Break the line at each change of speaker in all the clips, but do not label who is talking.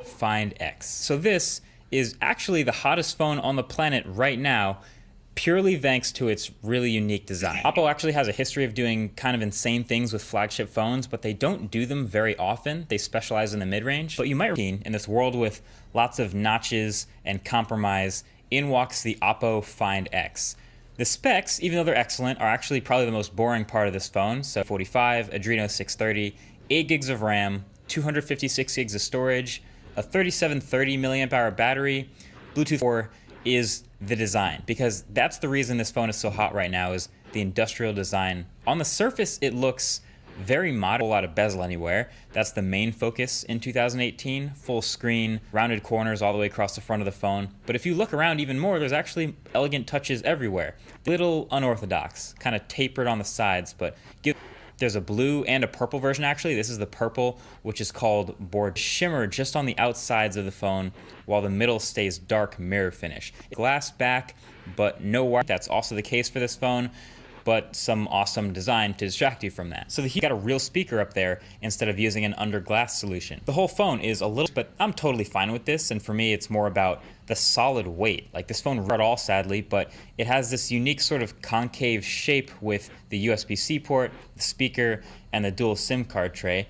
Find X. So this is actually the hottest phone on the planet right now, purely thanks to its really unique design. Oppo actually has a history of doing kind of insane things with flagship phones, but they don't do them very often. They specialize in the mid-range. But you might be in this world with lots of notches and compromise, in walks the Oppo Find X. The specs, even though they're excellent, are actually probably the most boring part of this phone. So 45, Adreno 630, 8 gigs of RAM, 256 gigs of storage, a 3730 milliamp hour battery, Bluetooth 4 is the design, because that's the reason this phone is so hot right now, is the industrial design. On the surface, it looks very modern, a lot of bezel anywhere. That's the main focus in 2018, full screen, rounded corners all the way across the front of the phone. But if you look around even more, there's actually elegant touches everywhere. Little unorthodox, kind of tapered on the sides, but there's a blue and a purple version actually. This is the purple, which is called board shimmer just on the outsides of the phone, while the middle stays dark mirror finish. Glass back, but no wire. That's also the case for this phone, but some awesome design to distract you from that. So you got a real speaker up there instead of using an under glass solution. The whole phone is a little, but I'm totally fine with this. And for me, it's more about the solid weight. Like this phone at all, sadly, but it has this unique sort of concave shape with the USB-C port, the speaker, and the dual SIM card tray.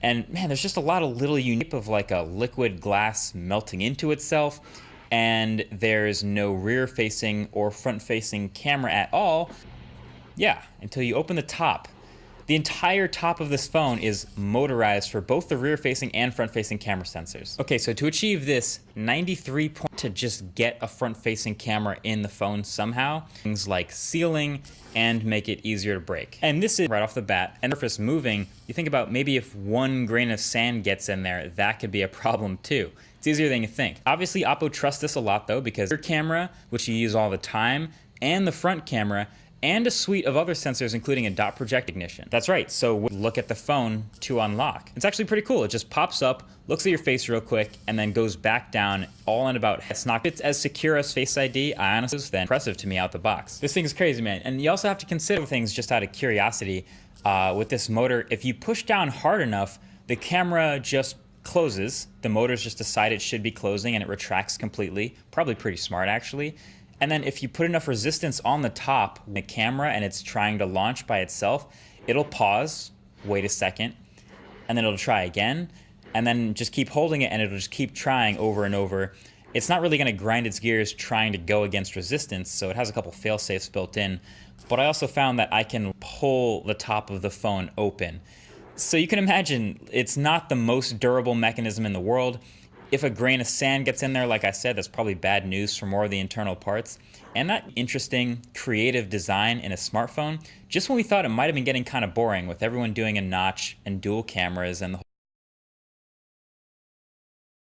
And man, there's just a lot of little unique of like a liquid glass melting into itself. And there's no rear facing or front facing camera at all. Yeah, until you open the top. The entire top of this phone is motorized for both the rear-facing and front-facing camera sensors. Okay, so to achieve this, 93 points to just get a front-facing camera in the phone somehow. Things like sealing and make it easier to break. And this is right off the bat. And surface moving, you think about maybe if one grain of sand gets in there, that could be a problem too. It's easier than you think. Obviously, Oppo trusts this a lot though, because your camera, which you use all the time, and the front camera, and a suite of other sensors, including a dot project ignition. That's right, so we look at the phone to unlock. It's actually pretty cool. It just pops up, looks at your face real quick, and then goes back down all in about, it's as secure as Face ID, I honestly, then impressive to me out the box. This thing is crazy, man. And you also have to consider things just out of curiosity. With this motor, if you push down hard enough, the camera just closes. The motors just decide it should be closing and it retracts completely. Probably pretty smart, actually. And then if you put enough resistance on the top with the camera and it's trying to launch by itself, it'll pause, wait a second, and then it'll try again, and then just keep holding it and it'll just keep trying over and over. It's not really going to grind its gears trying to go against resistance, so it has a couple fail-safes built in. But I also found that I can pull the top of the phone open. So you can imagine it's not the most durable mechanism in the world. If a grain of sand gets in there, like I said, that's probably bad news for more of the internal parts. And that interesting, creative design in a smartphone, just when we thought it might have been getting kind of boring with everyone doing a notch and dual cameras and the